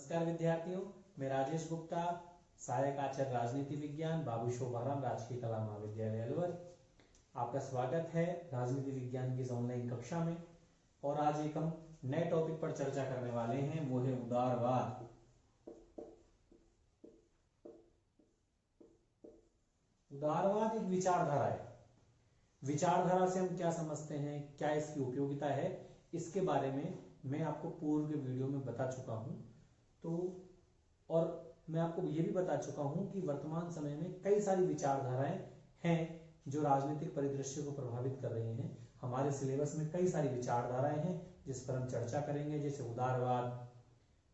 नमस्कार विद्यार्थियों, मैं राजेश गुप्ता, सहायक आचार्य राजनीति विज्ञान, बाबू शोभाराम राजकीय कला महाविद्यालय अलवर। आपका स्वागत है राजनीति विज्ञान की इस ऑनलाइन कक्षा में। और आज एक हम नए टॉपिक पर चर्चा करने वाले हैं, वो है उदारवाद। उदारवाद एक विचारधारा है। विचारधारा से हम क्या समझते हैं, क्या इसकी उपयोगिता है, इसके बारे में मैं आपको पूर्व के वीडियो में बता चुका हूं। तो और मैं आपको ये भी बता चुका हूं कि वर्तमान समय में कई सारी विचारधाराएं हैं जो राजनीतिक परिदृश्य को प्रभावित कर रही हैं। हमारे सिलेबस में कई सारी विचारधाराएं हैं जिस पर हम चर्चा करेंगे, जैसे उदारवाद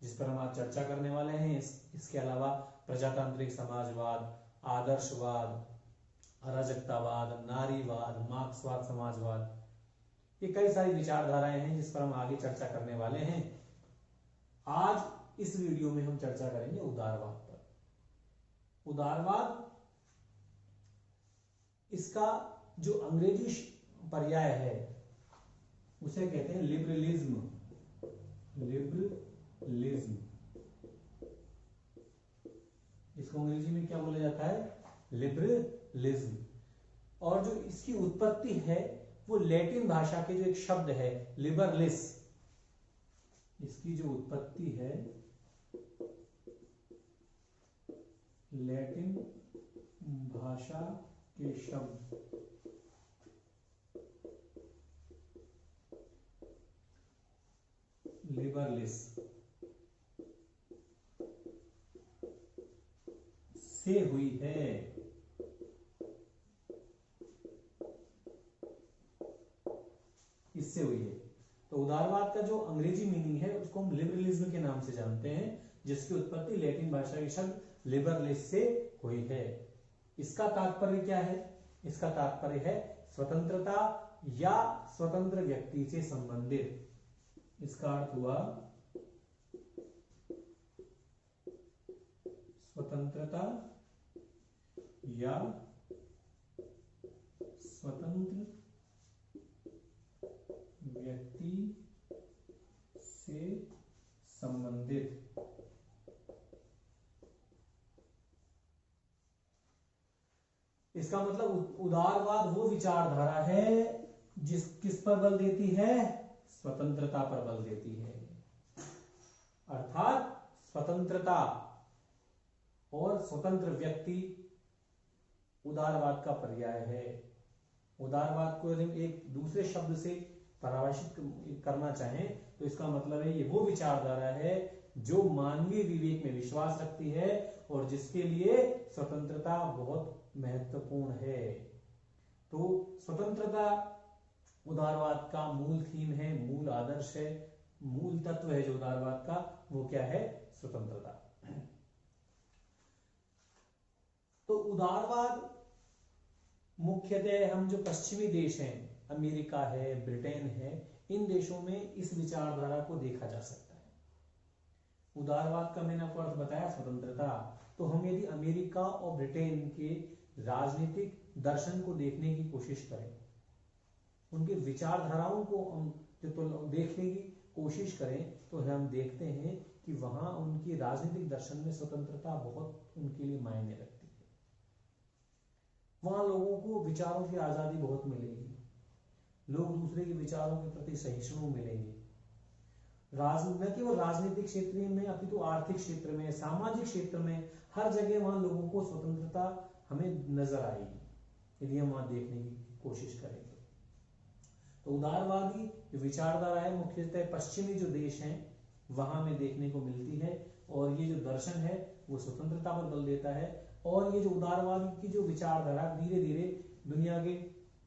जिस पर हम आज चर्चा करने वाले हैं। इसके अलावा प्रजातांत्रिक समाजवाद, आदर्शवाद, अराजकतावाद, नारीवाद, मार्क्सवाद, समाजवाद, ये कई सारी विचारधाराएं हैं जिस पर हम आगे चर्चा करने वाले हैं। आज इस वीडियो में हम चर्चा करेंगे उदारवाद पर। उदारवाद, इसका जो अंग्रेजी पर्याय है उसे कहते हैं लिबरलिज्म। लिबरलिज्म, इसको अंग्रेजी में क्या बोला जाता है? लिबरलिज्म। और जो इसकी उत्पत्ति है वो लैटिन भाषा के जो एक शब्द है लिबरलिस, इसकी जो उत्पत्ति है लैटिन भाषा के शब्द लिबरलिस से हुई है। इससे हुई है। तो उदारवाद का जो अंग्रेजी मीनिंग है उसको हम लिबरलिज्म के नाम से जानते हैं, जिसकी उत्पत्ति लैटिन भाषा के शब्द लिबरलिस से हुई है। इसका तात्पर्य क्या है? इसका तात्पर्य है स्वतंत्रता या स्वतंत्र व्यक्ति से संबंधित। इसका अर्थ हुआ स्वतंत्रता या स्वतंत्र व्यक्ति से संबंधित। इसका मतलब उदारवाद वो विचारधारा है किस पर बल देती है? स्वतंत्रता पर बल देती है। अर्थात स्वतंत्रता और स्वतंत्र व्यक्ति उदारवाद का पर्याय है। उदारवाद को यदि एक दूसरे शब्द से परिभाषित करना चाहें तो इसका मतलब है ये वो विचारधारा है जो मानवीय विवेक में विश्वास रखती है और जिसके लिए स्वतंत्रता बहुत महत्वपूर्ण है। तो स्वतंत्रता उदारवाद का मूल थीम है, मूल आदर्श है, मूल तत्व है जो उदारवाद का, वो क्या है? स्वतंत्रता। तो उदारवाद मुख्यतः हम जो पश्चिमी देश हैं, अमेरिका है, ब्रिटेन है, इन देशों में इस विचारधारा को देखा जा सकता है। उदारवाद का मैंने आपको अर्थ बताया स्वतंत्रता। तो हम यदि अमेरिका और ब्रिटेन के राजनीतिक दर्शन को देखने की कोशिश करें, उनके विचारधाराओं को हम तो देखने की कोशिश करें, तो हम देखते हैं कि वहां उनकी राजनीतिक दर्शन में स्वतंत्रता बहुत उनके लिए मायने रखती है। वहां लोगों को विचारों की आजादी बहुत मिलेगी, लोग दूसरे के विचारों के प्रति सहिष्णु मिलेंगे। न केवल राजनीतिक क्षेत्र में अपितु आर्थिक क्षेत्र में, सामाजिक क्षेत्र में, हर जगह वहां लोगों को स्वतंत्रता हमें नजर आएगी यदि हम वहां देखने की कोशिश करेंगे। तो उदारवादी जो विचारधारा है मुख्यतः पश्चिमी जो देश हैं वहां में देखने को मिलती है, और ये जो दर्शन है वो स्वतंत्रता पर बल देता है। और ये जो उदारवाद की जो विचारधारा धीरे धीरे दुनिया के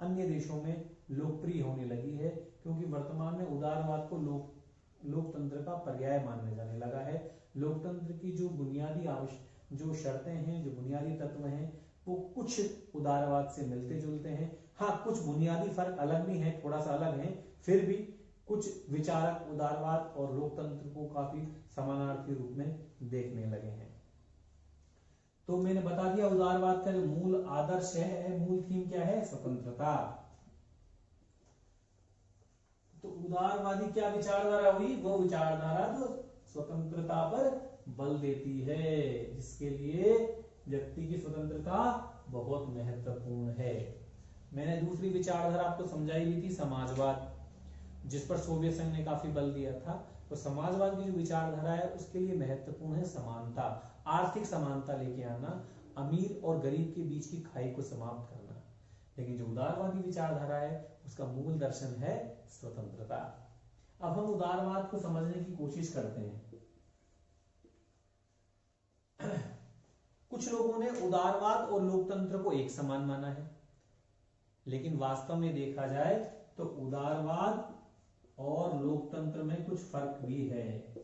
अन्य देशों में लोकप्रिय होने लगी है, क्योंकि वर्तमान में उदारवाद को लोकतंत्र का पर्याय मानने जाने लगा है। लोकतंत्र की जो बुनियादी जो शर्तें हैं, जो बुनियादी तत्व हैं, वो कुछ उदारवाद से मिलते जुलते हैं। हाँ, कुछ बुनियादी फर्क अलग भी हैं, थोड़ा सा अलग हैं, फिर भी कुछ विचारक उदारवाद और लोकतंत्र को काफी समानार्थी रूप में देखने लगे हैं। तो मैंने बता दिया उदारवाद का जो मूल आदर्श है, मूल थीम क्या है? स्वतंत्रता। तो उदारवादी क्या विचारधारा हुई? वो विचारधारा जो स्वतंत्रता पर बल देती है, जिसके लिए व्यक्ति की स्वतंत्रता बहुत महत्वपूर्ण है। मैंने दूसरी विचारधारा आपको समझाई भी थी, समाजवाद, जिस पर सोवियत संघ ने काफी बल दिया था। तो समाजवाद की जो विचारधारा है उसके लिए महत्वपूर्ण है समानता, आर्थिक समानता लेके आना, अमीर और गरीब के बीच की खाई को समाप्त करना। लेकिन जो उदारवादी विचारधारा है उसका मूल दर्शन है स्वतंत्रता। अब हम उदारवाद को समझने की कोशिश करते हैं। कुछ लोगों ने उदारवाद और लोकतंत्र को एक समान माना है, लेकिन वास्तव में देखा जाए तो उदारवाद और लोकतंत्र में कुछ फर्क भी है।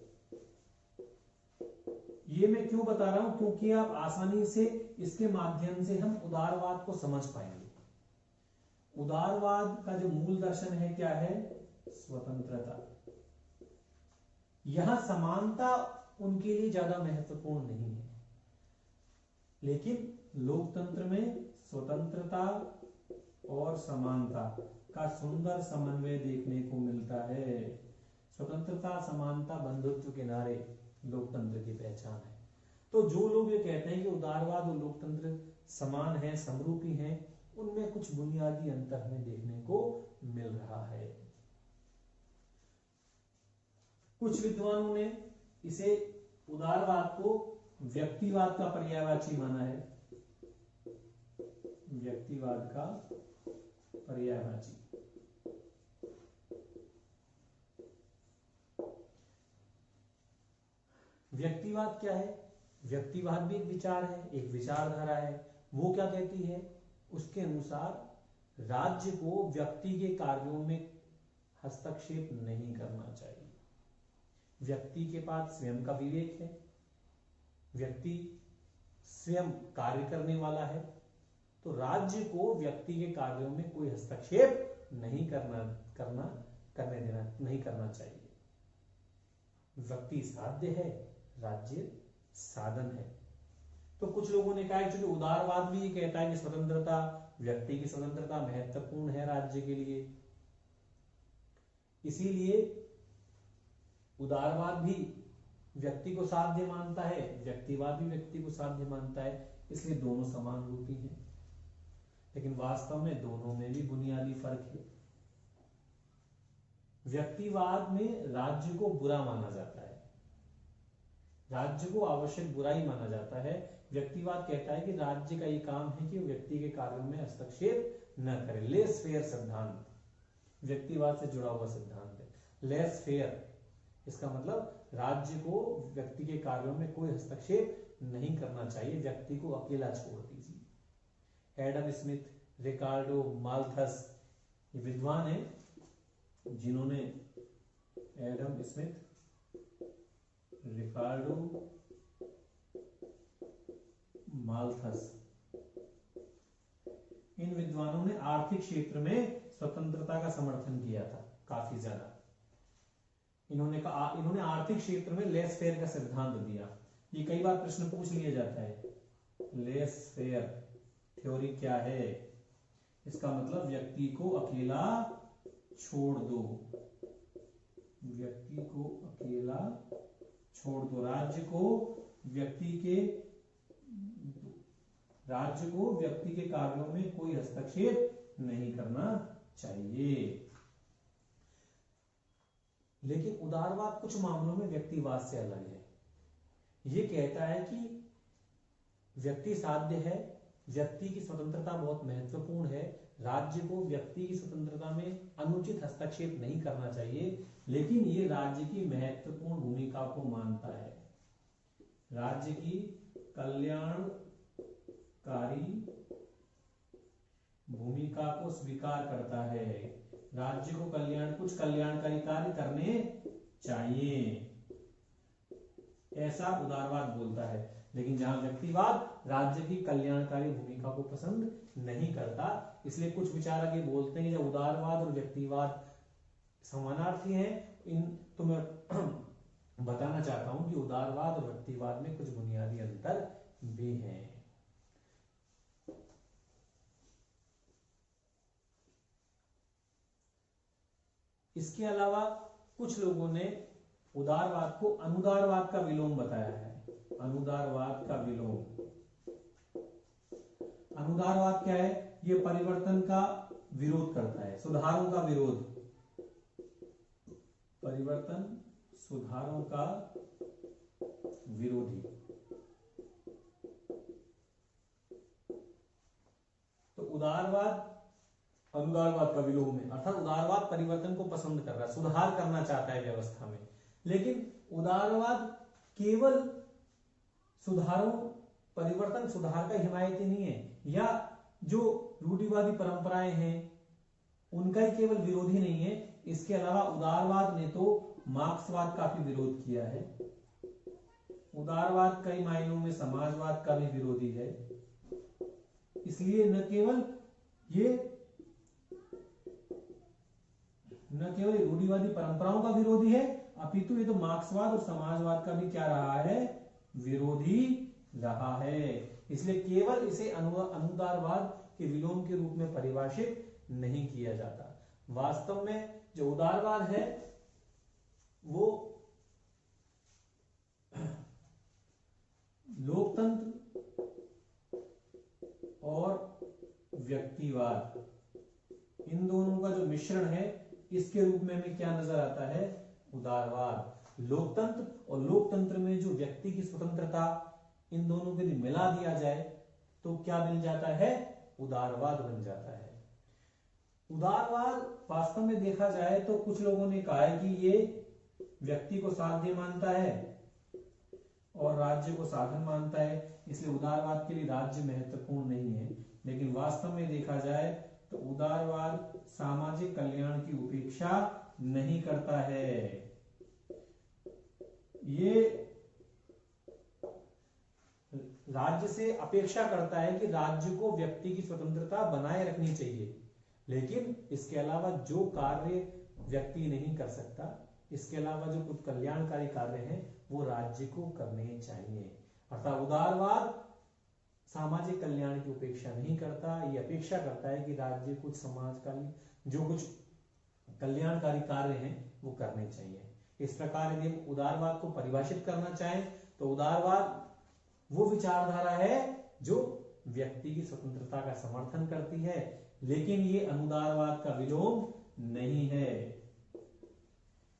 ये मैं क्यों बता रहा हूं, क्योंकि आप आसानी से इसके माध्यम से हम उदारवाद को समझ पाएंगे। उदारवाद का जो मूल दर्शन है क्या है, स्वतंत्रता। यहां समानता उनके लिए ज्यादा महत्वपूर्ण नहीं है, लेकिन लोकतंत्र में स्वतंत्रता और समानता का सुंदर समन्वय देखने को मिलता है। स्वतंत्रता, समानता, बंधुत्व के नारे लोकतंत्र की पहचान है। तो जो लोग ये कहते हैं कि उदारवाद और लोकतंत्र समान है, समरूपी हैं, उनमें कुछ बुनियादी अंतर हमें देखने को मिल रहा है। कुछ विद्वानों ने इसे उदारवाद को व्यक्तिवाद का पर्यायवाची माना है, व्यक्तिवाद का पर्यायवाची। व्यक्तिवाद क्या है? व्यक्तिवाद भी एक विचार है, एक विचारधारा है। वो क्या कहती है? उसके अनुसार राज्य को व्यक्ति के कार्यों में हस्तक्षेप नहीं करना चाहिए। व्यक्ति के पास स्वयं का विवेक है, व्यक्ति स्वयं कार्य करने वाला है, तो राज्य को व्यक्ति के कार्यों में कोई हस्तक्षेप नहीं करना चाहिए। व्यक्ति साध्य है, राज्य साधन है। तो कुछ लोगों ने कहा कि उदारवाद भी ये कहता है कि स्वतंत्रता, व्यक्ति की स्वतंत्रता महत्वपूर्ण है राज्य के लिए, इसीलिए उदारवाद भी व्यक्ति को साध्य मानता है, व्यक्तिवाद भी व्यक्ति को साध्य मानता है, इसलिए दोनों समान रूपी हैं। लेकिन वास्तव में दोनों में भी बुनियादी फर्क है। व्यक्तिवाद में राज्य को बुरा माना जाता है, राज्य को आवश्यक बुराई माना जाता है। व्यक्तिवाद कहता है कि राज्य का ये काम है कि वो व्यक्ति के कार्यों में हस्तक्षेप न करे। लेस फेयर सिद्धांत व्यक्तिवाद से जुड़ा हुआ सिद्धांत है। लेस फेयर, इसका मतलब राज्य को व्यक्ति के कार्यों में कोई हस्तक्षेप नहीं करना चाहिए, व्यक्ति को अकेला छोड़ दीजिए। एडम स्मिथ, रिकार्डो माल्थस, ये विद्वान हैं जिन्होंने, एडम स्मिथ, रिकार्डो माल्थस, इन विद्वानों ने आर्थिक क्षेत्र में स्वतंत्रता का समर्थन किया था काफी ज्यादा। इन्होंने आर्थिक क्षेत्र में लेस फेयर का सिद्धांत दिया। ये कई बार प्रश्न पूछ लिया जाता है, लेस फेयर थ्योरी क्या है? इसका मतलब व्यक्ति को अकेला छोड़ दो, व्यक्ति को अकेला छोड़ दो, राज्य को व्यक्ति के कार्यों में कोई हस्तक्षेप नहीं करना चाहिए। लेकिन उदारवाद कुछ मामलों में व्यक्तिवाद से अलग है। यह कहता है कि व्यक्ति साध्य है, व्यक्ति की स्वतंत्रता बहुत महत्वपूर्ण है, राज्य को व्यक्ति की स्वतंत्रता में अनुचित हस्तक्षेप नहीं करना चाहिए, लेकिन ये राज्य की महत्वपूर्ण भूमिका को मानता है, राज्य की कल्याणकारी भूमिका को स्वीकार करता है। राज्य को कुछ कल्याणकारी कार्य करने चाहिए, ऐसा उदारवाद बोलता है। लेकिन जहां व्यक्तिवाद राज्य की कल्याणकारी भूमिका को पसंद नहीं करता, इसलिए कुछ विचारक ये बोलते हैं जब उदारवाद और व्यक्तिवाद समानार्थी हैं, तो मैं बताना चाहता हूं कि उदारवाद और व्यक्तिवाद में कुछ बुनियादी अंतर भी हैं। इसके अलावा कुछ लोगों ने उदारवाद को अनुदारवाद का विलोम बताया है। अनुदारवाद का विलोम। अनुदारवाद क्या है? ये परिवर्तन का विरोध करता है, सुधारों का विरोध, परिवर्तन सुधारों का विरोधी। तो उदारवाद अनुदारवाद का विलोम है, अर्थात उदारवाद परिवर्तन को पसंद कर रहा है, सुधार करना चाहता है व्यवस्था में, लेकिन उदारवाद केवल सुधारों, परिवर्तन सुधार का हिमायती नहीं है, या जो रूढ़िवादी परंपराएं हैं उनका ही केवल विरोधी नहीं है। इसके अलावा उदारवाद ने तो मार्क्सवाद का भी विरोध किया है, उदारवाद कई मायनों में समाजवाद का भी विरोधी है। इसलिए न केवल ये रूढ़िवादी परंपराओं का विरोधी है, अपितु ये तो मार्क्सवाद और समाजवाद का भी क्या रहा है? विरोधी रहा है। इसलिए केवल इसे अनुदारवाद के विलोम के रूप में परिभाषित नहीं किया जाता। वास्तव में जो उदारवाद है वो लोकतंत्र और व्यक्तिवाद, इन दोनों का जो मिश्रण है, इसके रूप में हमें क्या नजर आता है? उदारवाद। लोकतंत्र और लोकतंत्र में जो व्यक्ति की स्वतंत्रता, इन दोनों के लिए मिला दिया जाए तो क्या बन जाता है? उदारवाद बन जाता है। उदारवाद वास्तव में देखा जाए तो कुछ लोगों ने कहा है कि ये व्यक्ति को साध्य मानता है और राज्य को साधन मानता है, इसलिए उदारवाद के लिए राज्य महत्वपूर्ण नहीं है। लेकिन वास्तव में देखा जाए तो उदारवाद सामाजिक कल्याण की उपेक्षा नहीं करता है। ये राज्य से अपेक्षा करता है कि राज्य को व्यक्ति की स्वतंत्रता बनाए रखनी चाहिए, लेकिन इसके अलावा जो कार्य व्यक्ति नहीं कर सकता, इसके अलावा जो कुछ कल्याणकारी कार्य हैं वो राज्य को करने चाहिए। अर्थात उदारवाद सामाजिक कल्याण की उपेक्षा नहीं करता, ये अपेक्षा करता है कि राज्य कुछ समाजकारी जो कुछ कल्याणकारी कार्य हैं वो करने चाहिए। इस प्रकार यदि हम उदारवाद को परिभाषित करना चाहें तो उदारवाद वो विचारधारा है जो व्यक्ति की स्वतंत्रता का समर्थन करती है, लेकिन ये अनुदारवाद का विलोम नहीं है।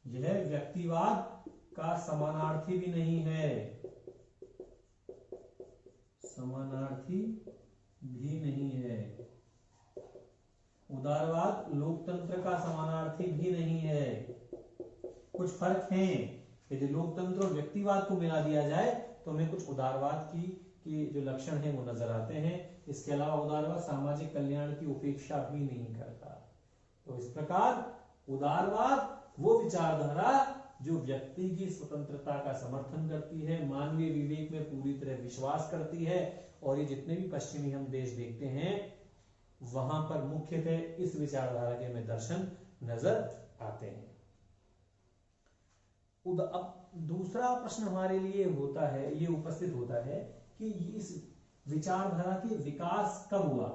यह व्यक्तिवाद का समानार्थी भी नहीं है, समानार्थी भी नहीं है। उदारवाद लोकतंत्र का समानार्थी भी नहीं है। कुछ फर्क हैं। यदि लोकतंत्र और व्यक्तिवाद को मिला दिया जाए तो हमें कुछ उदारवाद की जो लक्षण है वो नजर आते हैं। इसके अलावा उदारवाद सामाजिक कल्याण की उपेक्षा भी नहीं करता। तो इस प्रकार उदारवाद वो विचारधारा जो व्यक्ति की स्वतंत्रता का समर्थन करती है, मानवीय विवेक में पूरी तरह विश्वास करती है, और ये जितने भी पश्चिमी हम देश देखते हैं वहां पर मुख्यतः इस विचारधारा के हमें दर्शन नजर आते हैं। अब दूसरा प्रश्न हमारे लिए होता है, ये उपस्थित होता है कि इस विचारधारा के विकास कब हुआ,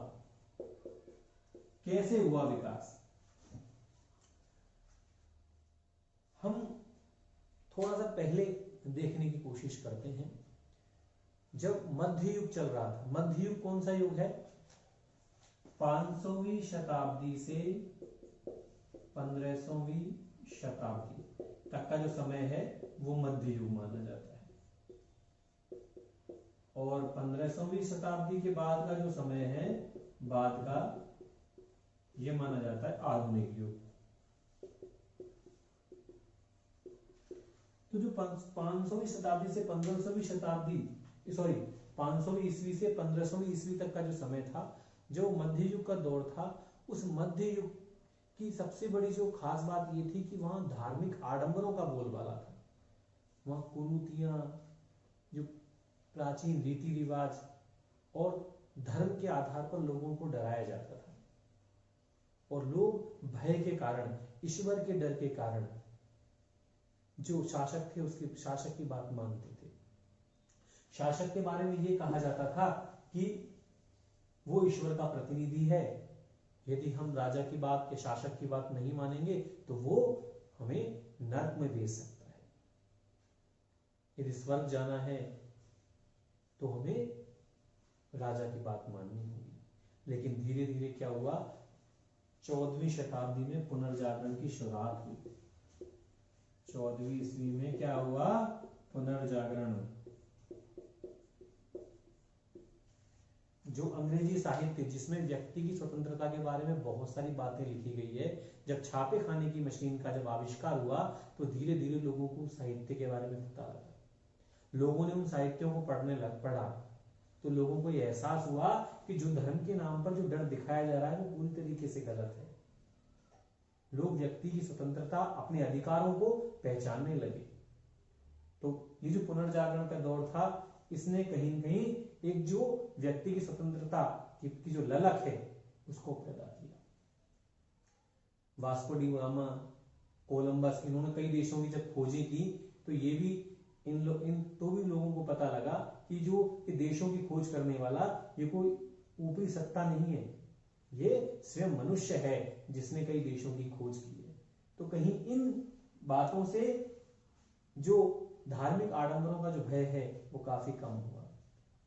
कैसे हुआ विकास। हम थोड़ा सा पहले देखने की कोशिश करते हैं। जब मध्य युग चल रहा था, मध्य युग कौन सा युग है? 500वीं शताब्दी से 1500वीं शताब्दी तक का जो समय है वो मध्य युग माना जाता है, और 1500वीं शताब्दी के बाद का जो समय है बाद का, ये माना जाता है आधुनिक युग। तो जो 500वीं शताब्दी से 1500वीं शताब्दी, सॉरी 500वीं ईस्वी से 1500वीं ईस्वी तक का जो समय था, जो मध्य युग का दौर था, उस मध्य युग की सबसे बड़ी जो खास बात ये थी कि वहां धार्मिक आडंबरों का बोलबाला था। वहां कुरीतियां, जो प्राचीन रीति रिवाज और धर्म के आधार पर लोगों को डराया जाता था, और लोग भय के कारण, ईश्वर के डर के कारण जो शासक थे उसके शासक की बात मानते थे। शासक के बारे में यह कहा जाता था कि वो ईश्वर का प्रतिनिधि है, यदि हम राजा की बात या शासक की बात नहीं मानेंगे तो वो हमें नरक में भेज सकता है। यदि स्वर्ग जाना है तो हमें राजा की बात माननी होगी। लेकिन धीरे धीरे क्या हुआ, 14वीं शताब्दी में पुनर्जागरण की शुरुआत हुई। 14वीं ईस्वी में क्या हुआ, पुनर्जागरण। जो अंग्रेजी साहित्य जिसमें व्यक्ति की स्वतंत्रता के बारे में बहुत सारी बातें लिखी गई है, जब छापे खाने की मशीन का जब आविष्कार हुआ तो धीरे धीरे लोगों को साहित्य के बारे में पता लगा, लोगों ने उन साहित्यों को पढ़ा, तो लोगों को यह एहसास हुआ कि जो धर्म के नाम पर जो डर दिखाया जा रहा है वो पूरी तरीके से गलत है। लोग व्यक्ति की स्वतंत्रता, अपने अधिकारों को पहचानने लगे। तो ये जो पुनर्जागरण का दौर था, इसने कहीं न कहीं एक जो व्यक्ति की स्वतंत्रता की जो ललक है उसको पैदा किया। वास्को डी गामा, कोलंबस, इन्होंने कई देशों की जब खोजें की तो ये भी तो भी लोगों को पता लगा कि जो देशों की खोज करने वाला ये कोई ऊपरी सत्ता नहीं है, ये स्वयं मनुष्य है जिसने कई देशों की खोज की है। तो कहीं इन बातों से जो धार्मिक आडंबरों का जो भय है वो काफी कम हुआ,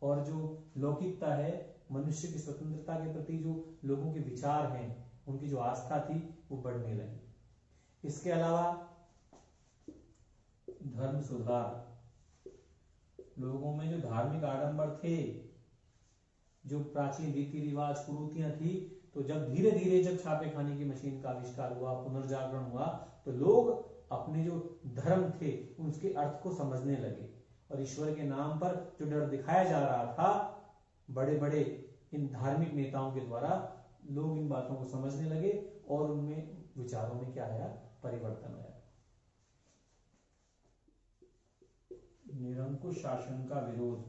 और जो लौकिकता है, मनुष्य की स्वतंत्रता के प्रति जो लोगों के विचार हैं, उनकी जो आस्था थी वो बढ़ने लगी। इसके अलावा धर्म सुधार, लोगों में जो धार्मिक आडंबर थे, जो प्राचीन रीति रिवाज कुरीतियां थी, तो जब धीरे धीरे जब छापे खाने की मशीन का आविष्कार हुआ, पुनर्जागरण हुआ, तो लोग अपने जो धर्म थे उसके अर्थ को समझने लगे, और ईश्वर के नाम पर जो डर दिखाया जा रहा था बड़े बड़े इन धार्मिक नेताओं के द्वारा, लोग इन बातों को समझने लगे और उनमें विचारों में क्या आया, परिवर्तन आया। निरंकुश शासन का विरोध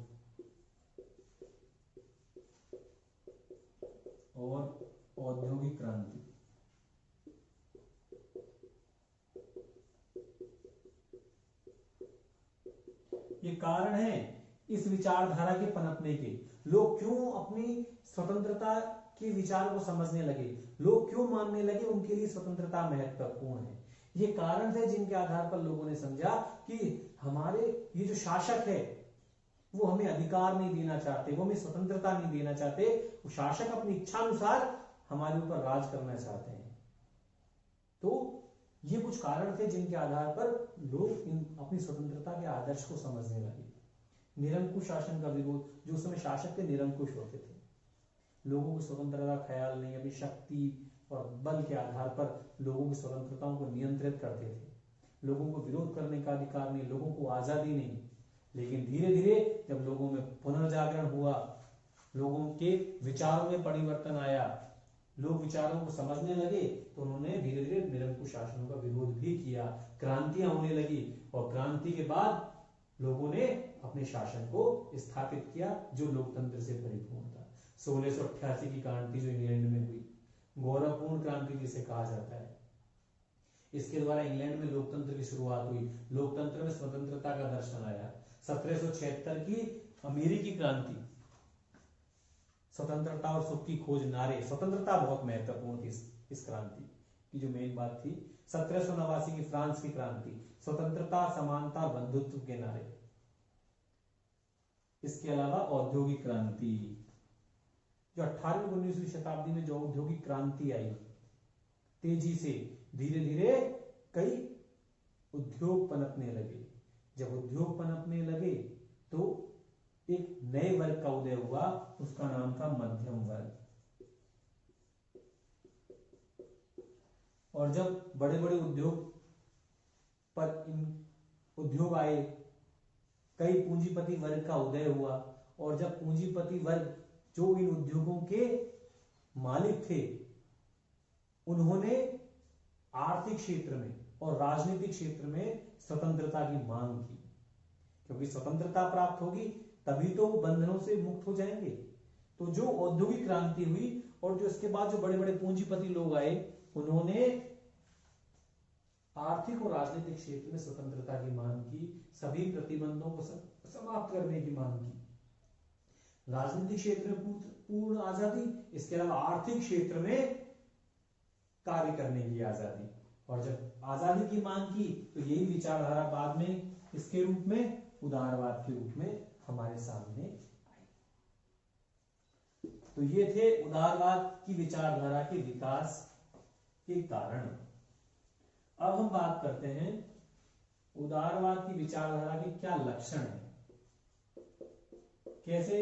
और औद्योगिक क्रांति। ये कारण है इस विचारधारा के पनपने के। लोग क्यों अपनी स्वतंत्रता के विचार को समझने लगे, लोग क्यों मानने लगे उनके लिए स्वतंत्रता महत्वपूर्ण है। ये कारण थे जिनके आधार पर लोगों ने समझा कि हमारे ये जो शासक है वो हमें अधिकार नहीं देना चाहते, वो हमें स्वतंत्रता नहीं देना चाहते, वो शासक अपनी इच्छा अनुसार हमारे ऊपर राज करना चाहते हैं। तो ये कुछ कारण थे जिनके आधार पर लोग अपनी स्वतंत्रता के आदर्श को समझने लगे। निरंकुश शासन का विरोध, जो उस समय शासक के निरंकुश होते थे, लोगों की स्वतंत्रता का ख्याल नहीं, अपनी शक्ति और बल के आधार पर लोगों की स्वतंत्रताओं को नियंत्रित करते थे, लोगों को विरोध करने का अधिकार नहीं, लोगों को आजादी नहीं। लेकिन धीरे धीरे जब लोगों में पुनर्जागरण हुआ, लोगों के विचारों में परिवर्तन आया, लोग विचारों को समझने लगे, तो उन्होंने धीरे धीरे निरंकुश शासनों का विरोध भी किया, क्रांतियां होने लगी, और क्रांति के बाद लोगों ने अपने शासन को स्थापित किया जो लोकतंत्र से परिपूर्ण था। 1688 की क्रांति जो इंग्लैंड में हुई, गौरवपूर्ण क्रांति जिसे कहा जाता है, इसके द्वारा इंग्लैंड में लोकतंत्र की शुरुआत हुई, लोकतंत्र में स्वतंत्रता का दर्शन आया। 1776 की अमेरिकी क्रांति, स्वतंत्रता और सुख की खोज नारे, स्वतंत्रता बहुत महत्वपूर्ण थी इस क्रांति की जो मेन बात थी। 1789 की फ्रांस की क्रांति, स्वतंत्रता, समानता, बंधुत्व के नारे। इसके अलावा औद्योगिक क्रांति, जो 18वीं 19वीं शताब्दी में जो औद्योगिक क्रांति आई, तेजी से धीरे धीरे कई उद्योग पनपने लगे। जब उद्योग पनपने लगे तो एक नए वर्ग का उदय हुआ, उसका नाम था मध्यम वर्ग। और जब बड़े बड़े उद्योग पर इन उद्योग आए, कई पूंजीपति वर्ग का उदय हुआ, और जब पूंजीपति वर्ग जो इन उद्योगों के मालिक थे, उन्होंने आर्थिक क्षेत्र में और राजनीतिक क्षेत्र में स्वतंत्रता की मांग की, क्योंकि स्वतंत्रता प्राप्त होगी तभी तो बंधनों से मुक्त हो जाएंगे। तो जो औद्योगिक क्रांति हुई और जो इसके बाद जो बड़े बड़े पूंजीपति लोग आए, उन्होंने आर्थिक और राजनीतिक क्षेत्र में स्वतंत्रता की मांग की, सभी प्रतिबंधों को समाप्त करने की मांग की। राजनीतिक क्षेत्र में पूर्ण आजादी, इसके अलावा आर्थिक क्षेत्र में कार्य करने की आजादी। और जब आजादी की मांग की तो यही विचारधारा बाद में इसके रूप में उदारवाद के रूप में हमारे सामने तो ये थे उदारवाद की विचारधारा के विकास के कारण। अब हम बात करते हैं उदारवाद की विचारधारा के क्या लक्षण हैं, कैसे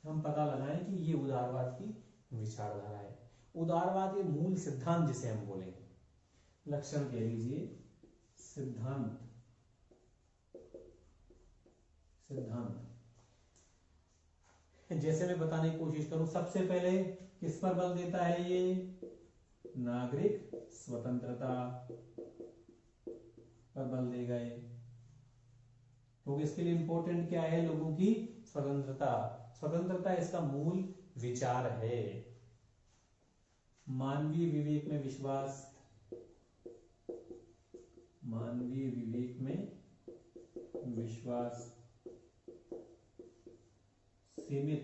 हम पता लगाएं कि ये उदारवाद की विचारधारा है। उदारवाद ये मूल सिद्धांत जिसे हम बोलेंगे, लक्षण कह लीजिए, सिद्धांत, सिद्धांत जैसे मैं बताने की कोशिश करूं, सबसे पहले किस पर बल देता है ये, नागरिक स्वतंत्रता पर बल देगा ये, क्योंकि इसके लिए इंपॉर्टेंट क्या है, लोगों की स्वतंत्रता। स्वतंत्रता इसका मूल विचार है। मानवीय विवेक में विश्वास, मानवीय विवेक में विश्वास, सीमित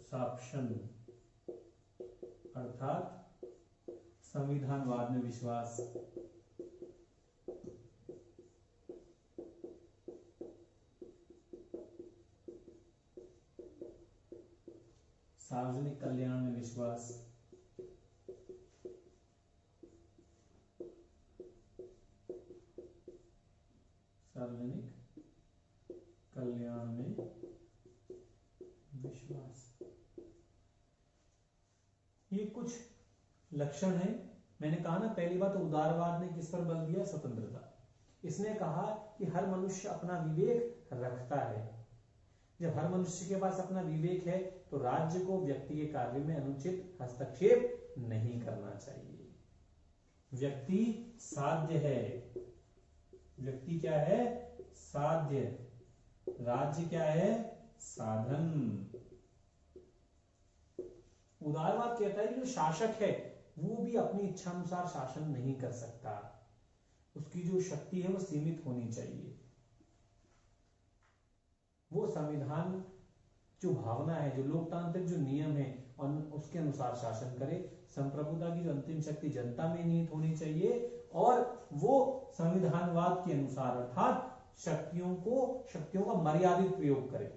शासन अर्थात संविधानवाद में विश्वास, सार्वजनिक कल्याण में विश्वास, सार्वजनिक कल्याण में विश्वास। ये कुछ लक्षण है। मैंने कहा ना पहली बात, उदारवाद ने किस पर बल दिया, स्वतंत्रता। इसने कहा कि हर मनुष्य अपना विवेक रखता है। जब हर मनुष्य के पास अपना विवेक है तो राज्य को व्यक्ति के कार्य में अनुचित हस्तक्षेप नहीं करना चाहिए। व्यक्ति साध्य है, व्यक्ति क्या है, साध्य, राज्य क्या है, साधन। उदारवाद कहता है कि जो शासक है वो भी अपनी इच्छा अनुसार शासन नहीं कर सकता, उसकी जो शक्ति है वो सीमित होनी चाहिए। वो संविधान जो भावना है, जो लोकतांत्रिक जो नियम है और उसके अनुसार शासन करे। संप्रभुता की जो अंतिम शक्ति जनता में निहित होनी चाहिए और वो संविधानवाद के अनुसार अर्थात शक्तियों का मर्यादित प्रयोग करे,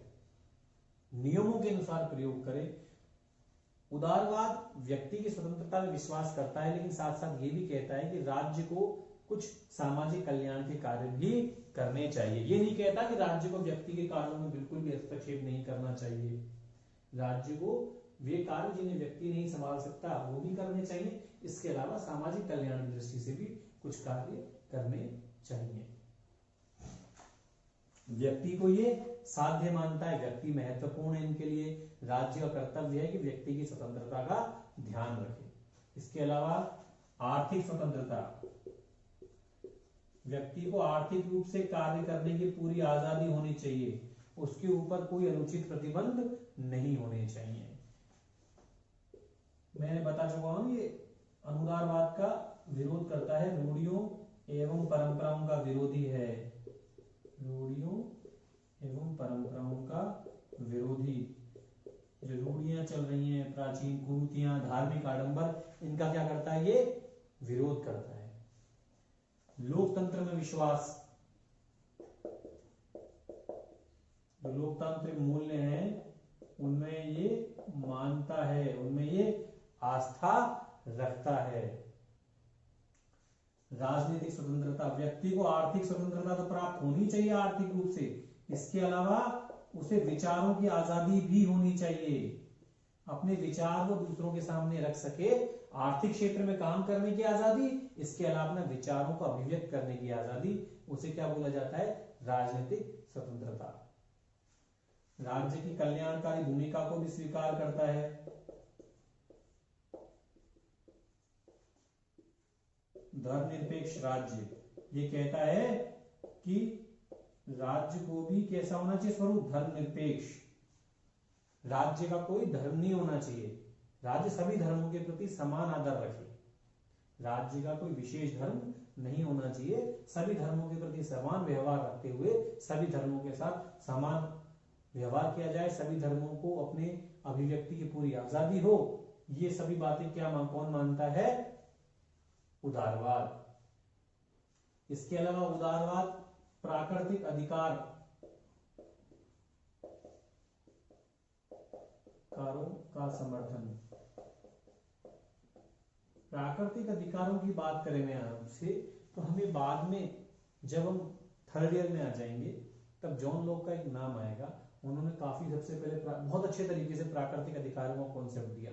नियमों के अनुसार प्रयोग करे। उदारवाद व्यक्ति की स्वतंत्रता में विश्वास करता है, लेकिन साथ साथ ये भी कहता है कि राज्य को कुछ सामाजिक कल्याण के कार्य भी करने चाहिए। ये नहीं कहता कि राज्य को व्यक्ति के कार्यों में बिल्कुल भी हस्तक्षेप नहीं करना चाहिए। राज्य को वे कार्य जिन्हें व्यक्ति नहीं संभाल सकता वो भी करने चाहिए। इसके अलावा सामाजिक कल्याण की दृष्टि से भी कुछ कार्य करने चाहिए। व्यक्ति को ये साध्य मानता है, व्यक्ति महत्वपूर्ण है इनके लिए। राज्य का कर्तव्य है कि व्यक्ति की स्वतंत्रता का ध्यान रखे। इसके अलावा आर्थिक स्वतंत्रता, व्यक्ति को आर्थिक रूप से कार्य करने की पूरी आजादी होनी चाहिए, उसके ऊपर कोई अनुचित प्रतिबंध नहीं होने चाहिए। मैंने बता चुका हूं ये अनुदारवाद का विरोध करता है, रूढ़ियों एवं परंपराओं का विरोधी है, रूढ़ियों एवं परंपराओं का विरोधी। जो रूढ़ियां चल रही हैं, प्राचीन कुरीतियां, धार्मिक आडंबर, इनका क्या करता है, ये विरोध करता है। लोकतंत्र में विश्वास, जो लोकतांत्रिक मूल्य हैं उनमें ये मानता है, उनमें ये आस्था रखता है। राजनीतिक स्वतंत्रता, व्यक्ति को आर्थिक स्वतंत्रता तो प्राप्त होनी चाहिए आर्थिक रूप से, इसके अलावा उसे विचारों की आजादी भी होनी चाहिए, अपने विचार को दूसरों के सामने रख सके। आर्थिक क्षेत्र में काम करने की आजादी, इसके अलावा अपने विचारों को अभिव्यक्त करने की आजादी, उसे क्या बोला जाता है, राजनीतिक स्वतंत्रता। राज्य की कल्याणकारी भूमिका को भी स्वीकार करता है। धर्मनिरपेक्ष राज्य, ये कहता है कि राज्य को भी कैसा होना चाहिए, स्वरूप धर्मनिरपेक्ष। राज्य का कोई धर्म नहीं होना चाहिए, राज्य सभी धर्मों के प्रति समान आदर रखे। राज्य का कोई विशेष धर्म नहीं होना चाहिए, सभी धर्मों के प्रति समान व्यवहार रखते हुए सभी धर्मों के साथ समान व्यवहार किया जाए, सभी धर्मों को अपने अभिव्यक्ति की पूरी आजादी हो। ये सभी बातें कौन मानता है, उदारवाद। इसके अलावा उदारवाद प्राकृतिक अधिकार, अधिकारों का समर्थन। प्राकृतिक अधिकारों की बात करें मैं आपसे, तो हमें बाद में जब हम थर्ड ईयर में आ जाएंगे तब जॉन लॉक का एक नाम आएगा। उन्होंने काफी सबसे पहले बहुत अच्छे तरीके से प्राकृतिक अधिकारों का कॉन्सेप्ट दिया।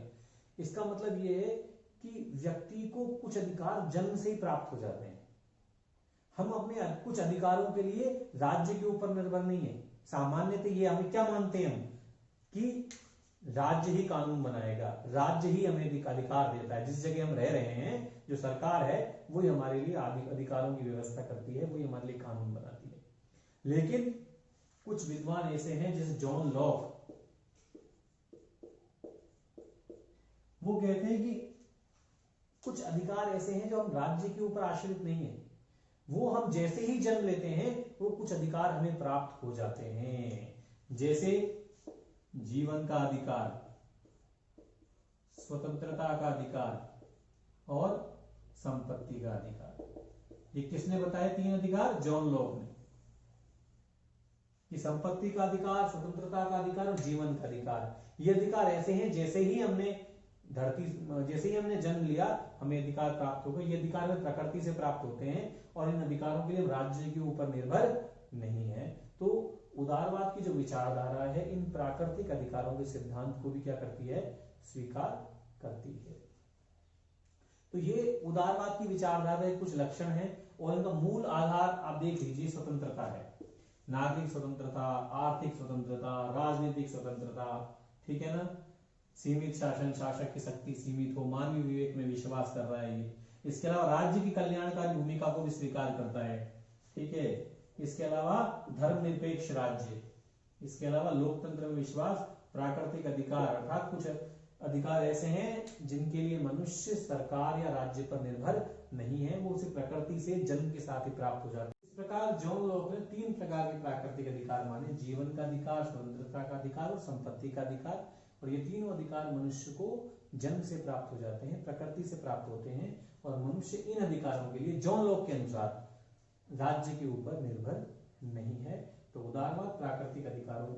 इसका मतलब ये है कि व्यक्ति को कुछ अधिकार जन्म से ही प्राप्त हो जाते हैं। हम अपने कुछ अधिकारों के लिए राज्य के ऊपर निर्भर नहीं है। सामान्यतः ये हमें क्या मानते हैं हम, कि राज्य ही कानून बनाएगा, राज्य ही हमें अधिकार देता है। जिस जगह हम रह रहे हैं, जो सरकार है वही हमारे लिए अधिकारों की व्यवस्था करती है, वही हमारे लिए कानून बनाती है। लेकिन कुछ विद्वान ऐसे हैं जैसे जॉन लॉक, वो कहते हैं कि कुछ अधिकार ऐसे हैं जो हम राज्य के ऊपर आश्रित नहीं है, वो हम जैसे ही जन्म लेते हैं वो कुछ अधिकार हमें प्राप्त हो जाते हैं। जैसे जीवन का अधिकार, स्वतंत्रता का अधिकार और संपत्ति का अधिकार। ये किसने बताया तीन अधिकार? जॉन लॉक ने, कि संपत्ति का अधिकार, स्वतंत्रता का अधिकार और जीवन का अधिकार। ये अधिकार ऐसे हैं जैसे ही हमने जन्म लिया हमें अधिकार प्राप्त हो गए। ये अधिकार हमें प्रकृति से प्राप्त होते हैं और इन अधिकारों के लिए हम राज्य के ऊपर निर्भर नहीं है। तो उदारवाद की जो विचारधारा है इन प्राकृतिक अधिकारों के सिद्धांत को भी क्या करती है? स्वीकार करती है। तो ये उदारवाद की विचारधारा के कुछ लक्षण हैं और इनका मूल आधार आप देख लीजिए, स्वतंत्रता है। नागरिक स्वतंत्रता, आर्थिक स्वतंत्रता, राजनीतिक स्वतंत्रता, ठीक है ना। सीमित शासन, शासक की शक्ति सीमित हो, मानवीय विवेक में विश्वास कर रहा है ये। इसके अलावा राज्य की कल्याणकारी भूमिका को भी स्वीकार करता है, ठीक है। इसके अलावा धर्मनिरपेक्ष राज्य, इसके अलावा लोकतंत्र में विश्वास, प्राकृतिक अधिकार अर्थात कुछ अधिकार ऐसे हैं जिनके लिए मनुष्य सरकार या राज्य पर निर्भर नहीं है, वो उसे प्रकृति से जन्म के साथ ही प्राप्त हो जाते हैं। इस प्रकार जॉन लॉक ने तीन प्रकार के प्राकृतिक अधिकार माने: जीवन का अधिकार, स्वतंत्रता का अधिकार और संपत्ति का अधिकार। और ये तीनों अधिकार मनुष्य को जन्म से प्राप्त हो जाते हैं, प्रकृति से प्राप्त होते हैं और मनुष्य इन अधिकारों के लिए जॉन लॉक के अनुसार राज्य के ऊपर निर्भर नहीं है। तो उदारवाद प्राकृतिक अधिकारों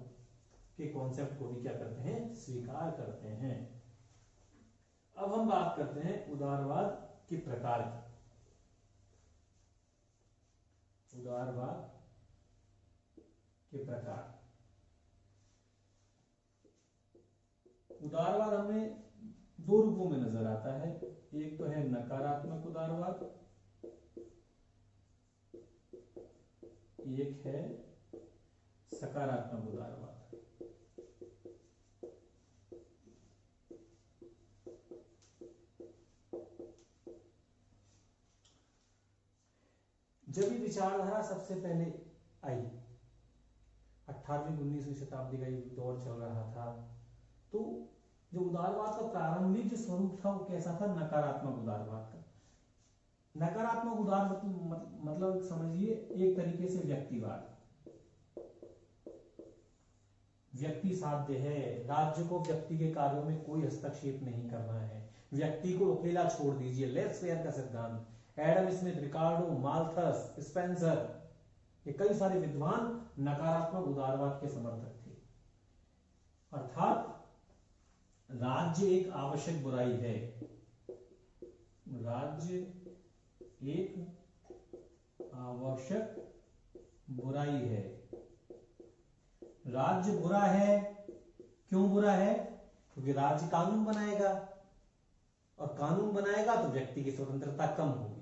के कॉन्सेप्ट को भी क्या करते हैं? स्वीकार करते हैं। अब हम बात करते हैं उदारवाद के प्रकार की। उदारवाद के प्रकार। उदारवाद हमें दो रूपों में नजर आता है। एक तो है नकारात्मक उदारवाद, एक है सकारात्मक उदारवाद। जब ये विचारधारा सबसे पहले आई, 18वीं 19वीं शताब्दी का एक दौर चल रहा था, तो जो उदारवाद का प्रारंभिक जो स्वरूप था वो कैसा था? नकारात्मक उदारवाद का। नकारात्मक उदार मतलब समझिए एक तरीके से व्यक्तिवाद, व्यक्ति साध्य है, राज्य को व्यक्ति के कार्यों में कोई हस्तक्षेप नहीं करना है, व्यक्ति को अकेला छोड़ दीजिए, लेट्स फेयर का सिद्धांत। Adam Smith, Ricardo, Malthus, Spencer, ये कई सारे विद्वान नकारात्मक उदारवाद के समर्थक थे। अर्थात राज्य एक आवश्यक बुराई है, राज्य एक आवश्यक बुराई है। राज्य बुरा है, क्यों बुरा है? क्योंकि राज्य कानून बनाएगा और कानून बनाएगा तो व्यक्ति की स्वतंत्रता कम होगी।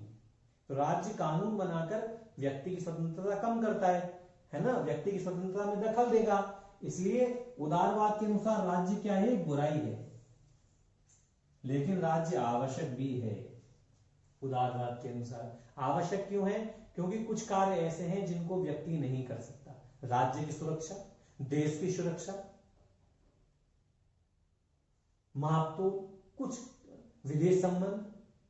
तो राज्य कानून बनाकर व्यक्ति की स्वतंत्रता कम करता है ना, व्यक्ति की स्वतंत्रता में दखल देगा। इसलिए उदारवाद के अनुसार राज्य क्या है? बुराई है, लेकिन राज्य आवश्यक भी है। उदारवाद के अनुसार आवश्यक क्यों है? क्योंकि कुछ कार्य ऐसे हैं जिनको व्यक्ति नहीं कर सकता। राज्य की सुरक्षा, देश की सुरक्षा, महत्व, कुछ विदेश संबंध,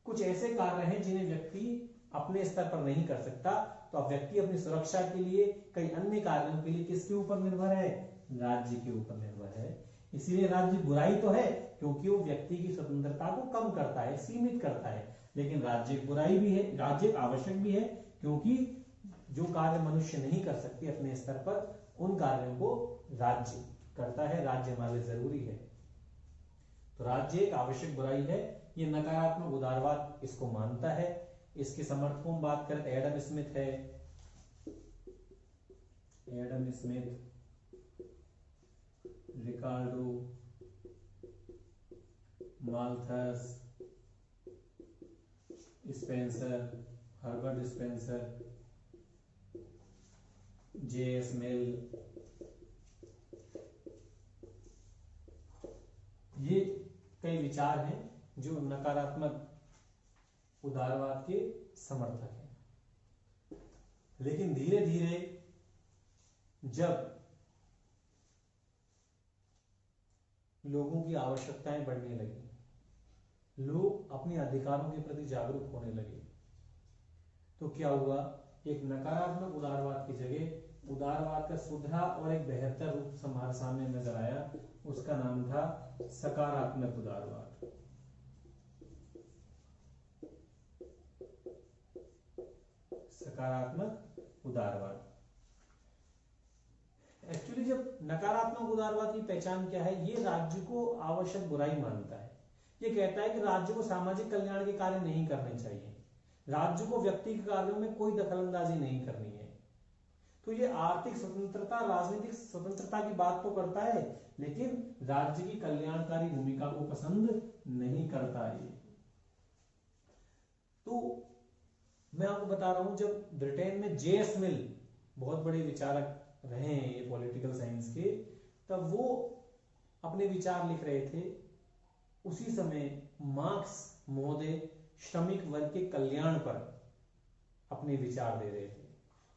कुछ ऐसे कार्य हैं जिन्हें व्यक्ति अपने स्तर पर नहीं कर सकता। तो अब व्यक्ति अपनी सुरक्षा के लिए, कई अन्य कार्यों के लिए किसके ऊपर निर्भर है? राज्य के ऊपर निर्भर है। इसीलिए राज्य बुराई तो है क्योंकि वो व्यक्ति की स्वतंत्रता को कम करता है, सीमित करता है, लेकिन राज्य बुराई भी है, राज्य आवश्यक भी है क्योंकि जो कार्य मनुष्य नहीं कर सकते अपने स्तर पर, उन कार्यों को राज्य करता है। राज्य हमारे लिए जरूरी है। तो राज्य एक आवश्यक बुराई है, ये नकारात्मक उदारवाद इसको मानता है। इसके समर्थकों में बात करें तो एडम स्मिथ है, Adam Smith, Ricardo, Malthus, Spencer, Herbert Spencer, J S. Mill, ये कई विचार हैं जो नकारात्मक उदारवाद के समर्थक हैं। लेकिन धीरे धीरे जब लोगों की आवश्यकताएं बढ़ने लगी, लोग अपने अधिकारों के प्रति जागरूक होने लगे, तो क्या हुआ, एक नकारात्मक उदारवाद की जगह उदारवाद का सुधरा और एक बेहतर रूप हमारे सामने नजर आया। उसका नाम था सकारात्मक उदारवाद। सकारात्मक उदारवाद। एक्चुअली जब नकारात्मक उदारवाद की पहचान क्या है, ये राज्य को आवश्यक बुराई मानता है। ये कहता है कि राज्य को सामाजिक कल्याण के कार्य नहीं करने चाहिए, राज्य को व्यक्ति के कार्यों में कोई दखलंदाजी नहीं करनी है। तो ये आर्थिक स्वतंत्रता, राजनीतिक स्वतंत्रता की बात तो करता है, लेकिन राज्य की कल्याणकारी भूमिका को पसंद नहीं करता है। तो मैं आपको बता रहा हूं, जब ब्रिटेन में जे.एस. मिल बहुत बड़े विचारक रहे हैं ये पॉलिटिकल साइंस के, तब वो अपने विचार लिख रहे थे। उसी समय मार्क्स महोदय श्रमिक वर्ग के कल्याण पर अपने विचार दे रहे थे।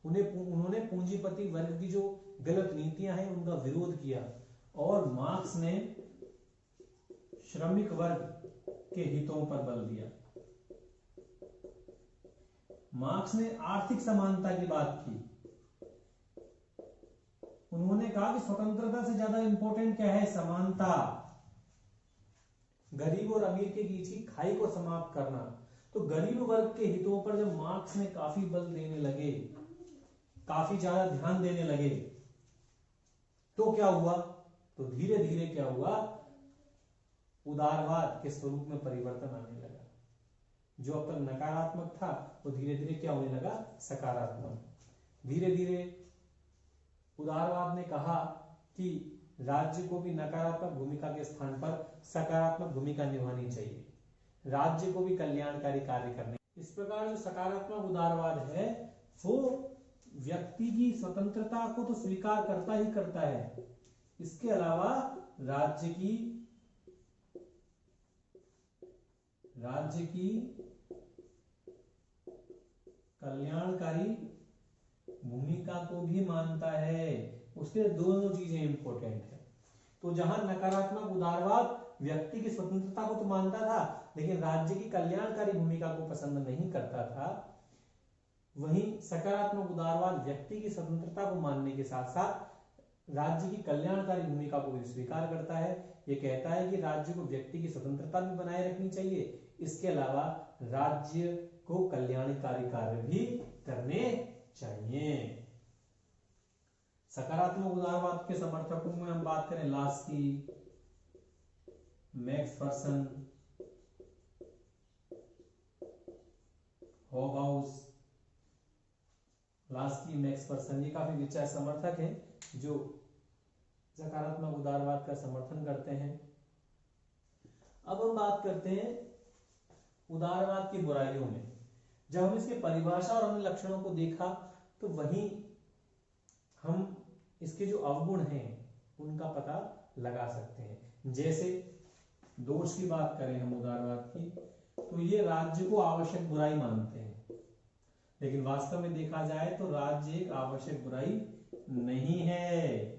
उन्होंने पूंजीपति वर्ग की जो गलत नीतियां हैं उनका विरोध किया, और मार्क्स ने श्रमिक वर्ग के हितों पर बल दिया। मार्क्स ने आर्थिक समानता की बात की। उन्होंने कहा कि स्वतंत्रता से ज्यादा इंपॉर्टेंट क्या है, समानता, गरीब और अमीर के बीच की खाई को समाप्त करना। तो गरीब वर्ग के हितों पर जब मार्क्स ने काफी बल देने लगे, काफी ज्यादा ध्यान देने लगे, तो क्या हुआ, तो धीरे धीरे क्या हुआ, उदारवाद के स्वरूप में परिवर्तन आने लगा। जो अब तक नकारात्मक था वो धीरे धीरे क्या होने लगा, सकारात्मक। धीरे धीरे उदारवाद ने कहा कि राज्य को भी नकारात्मक भूमिका के स्थान पर सकारात्मक भूमिका निभानी चाहिए, राज्य को भी कल्याणकारी कार्य करने। इस प्रकार जो सकारात्मक उदारवाद है वो व्यक्ति की स्वतंत्रता को तो स्वीकार करता ही करता है, इसके अलावा राज्य की कल्याणकारी भूमिका को भी मानता है। उसके दोनों चीजें इंपॉर्टेंट है। तो जहां नकारात्मक उदारवाद व्यक्ति की स्वतंत्रता को तो मानता था, लेकिन राज्य की कल्याणकारी भूमिका को पसंद नहीं करता था, वहीं सकारात्मक उदारवाद व्यक्ति की स्वतंत्रता को मानने के साथ साथ राज्य की कल्याणकारी भूमिका को भी स्वीकार करता है। यह कहता है कि राज्य को व्यक्ति की स्वतंत्रता भी बनाए रखनी चाहिए, इसके अलावा राज्य को कल्याणकारी कार्य भी करने चाहिए। सकारात्मक उदारवाद के समर्थकों में हम बात करें लास्की, मैक्सफर्सन, हॉबहाउस। लास्की, मैक्सफर्सन ये काफी विचार समर्थक हैं जो सकारात्मक उदारवाद का समर्थन करते हैं। अब हम बात करते हैं उदारवाद की बुराइयों में। जब हम इसकी परिभाषा और अन्य लक्षणों को देखा तो वहीं हम इसके जो अवगुण हैं उनका पता लगा सकते हैं। जैसे दोष की बात करें हम उदारवाद की, तो ये राज्य को आवश्यक बुराई मानते हैं, लेकिन वास्तव में देखा जाए तो राज्य एक आवश्यक बुराई नहीं है।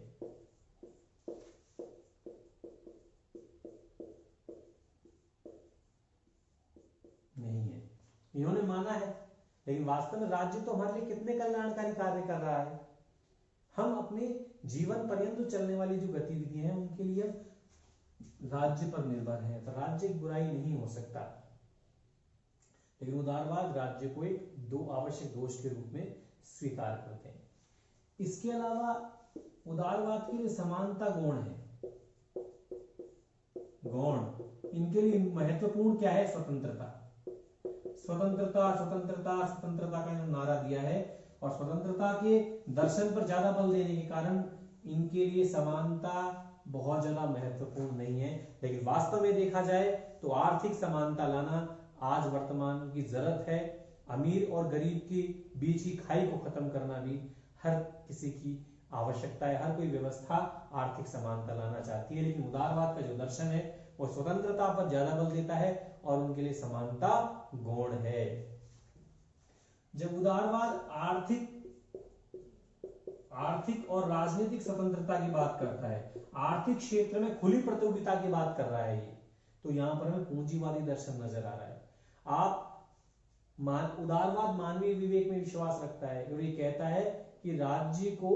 इन्होंने माना है, लेकिन वास्तव में राज्य तो हमारे लिए कितने कल्याणकारी कार्य कर रहा है। हम अपने जीवन पर्यंत चलने वाली जो गतिविधियां हैं उनके लिए राज्य पर निर्भर है, तो राज्य एक बुराई नहीं हो सकता। लेकिन उदारवाद राज्य को एक दो आवश्यक दोष के रूप में स्वीकार करते हैं। इसके अलावा उदारवाद के लिए समानता गुण है। गौण। इनके लिए महत्वपूर्ण क्या है? स्वतंत्रता। स्वतंत्रता स्वतंत्रता स्वतंत्रता का जो नारा दिया है, और स्वतंत्रता के दर्शन पर ज्यादा बल देने के कारण इनके लिए समानता बहुत ज्यादा महत्वपूर्ण नहीं है। लेकिन वास्तव में देखा जाए तो आर्थिक समानता लाना आज वर्तमान की जरूरत है। अमीर और गरीब के बीच की खाई को खत्म करना भी हर किसी की आवश्यकता है। हर कोई व्यवस्था आर्थिक समानता लाना चाहती है, लेकिन उदारवाद का जो दर्शन है वो स्वतंत्रता पर ज्यादा बल देता है और उनके लिए समानता गौण है। जब उदारवाद आर्थिक और राजनीतिक स्वतंत्रता की बात करता है, आर्थिक क्षेत्र में खुली प्रतियोगिता की बात कर रहा है ये, तो यहां पर हमें पूंजीवादी दर्शन नजर आ रहा है। उदारवाद मानवीय विवेक में विश्वास रखता है और ये कहता है कि राज्य को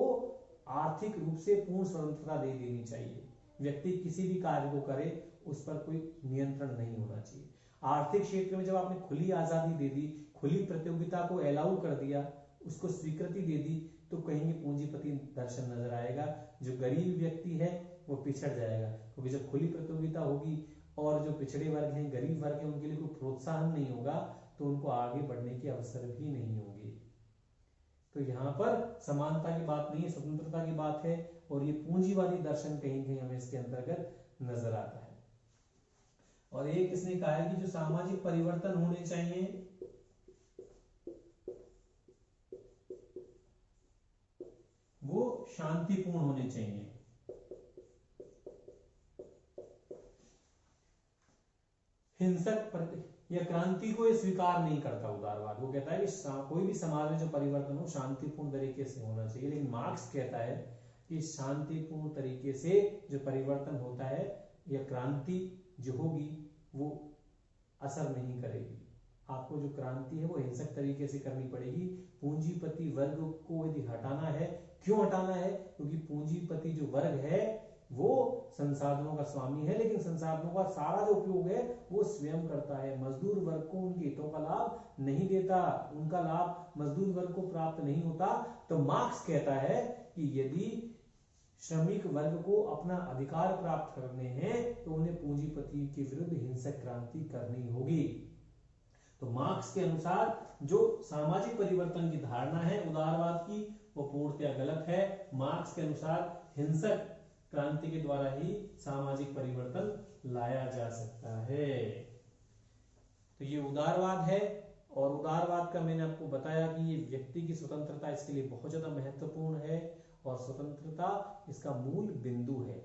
आर्थिक रूप से पूर्ण स्वतंत्रता दे देनी चाहिए। व्यक्ति किसी भी कार्य को करे उस पर कोई नियंत्रण नहीं होना चाहिए। आर्थिक क्षेत्र में जब आपने खुली आजादी दे दी, खुली प्रतियोगिता को अलाउ कर दिया, उसको स्वीकृति दे दी, तो कहीं पूंजीपति दर्शन नजर आएगा। जो गरीब व्यक्ति है वो पिछड़ जाएगा, क्योंकि जब खुली प्रतियोगिता होगी और जो पिछड़े वर्ग हैं, गरीब वर्ग हैं, उनके लिए कोई प्रोत्साहन नहीं होगा, तो उनको आगे बढ़ने के अवसर भी नहीं होंगे। तो यहाँ पर समानता की बात नहीं है, स्वतंत्रता की बात है, और ये पूंजीवादी दर्शन कहीं कहीं हमें इसके अंतर्गत नजर आता है। और एक इसने कहा है कि जो सामाजिक परिवर्तन होने चाहिए वो शांतिपूर्ण होने चाहिए। हिंसक या क्रांति को ये स्वीकार नहीं करता उदारवाद। वो कहता है कि कोई भी समाज में जो परिवर्तन हो शांतिपूर्ण तरीके से होना चाहिए, लेकिन मार्क्स कहता है कि शांतिपूर्ण तरीके से जो परिवर्तन होता है या क्रांति जो होगी वो असर नहीं करेगी। आपको जो क्रांति है वो हिंसक तरीके से करनी पड़ेगी। पूंजीपति वर्ग को यदि हटाना है, क्यों हटाना है? क्योंकि पूंजीपति जो वर्ग है वो संसाधनों का स्वामी है, लेकिन संसाधनों का सारा जो उपयोग है वो स्वयं करता है। मजदूर वर्ग को उनके हितों का लाभ नहीं देता, उनका लाभ मजदूर वर्ग को प्राप्त नहीं होता। तो मार्क्स कहता है कि यदि श्रमिक वर्ग को अपना अधिकार प्राप्त करने हैं तो उन्हें पूंजीपति के विरुद्ध हिंसक क्रांति करनी होगी। तो मार्क्स के अनुसार जो सामाजिक परिवर्तन की धारणा है उदारवाद की वो पूर्णतया गलत है। मार्क्स के अनुसार हिंसक क्रांति के द्वारा ही सामाजिक परिवर्तन लाया जा सकता है। तो ये उदारवाद है, और उदारवाद का मैंने आपको बताया कि ये व्यक्ति की स्वतंत्रता इसके लिए बहुत ज्यादा महत्वपूर्ण है, और स्वतंत्रता इसका मूल बिंदु है।